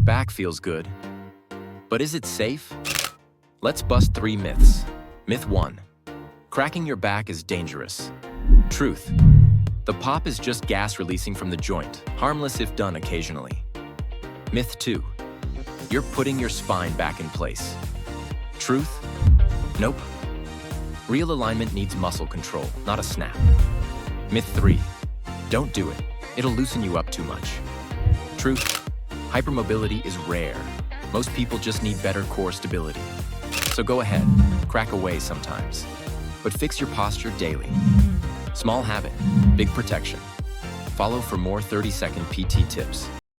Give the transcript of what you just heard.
your back feels good. But is it safe? Let's bust 3 myths. Myth 1. Cracking your back is dangerous. Truth. The pop is just gas releasing from the joint, harmless if done occasionally. Myth 2. You're putting your spine back in place. Truth? Nope. Real alignment needs muscle control, not a snap. Myth 3. Don't do it. It'll loosen you up too much. Truth? Hypermobility is rare. Most people just need better core stability. So go ahead, crack away sometimes. But fix your posture daily. Small habit, big protection. Follow for more 30-second PT tips.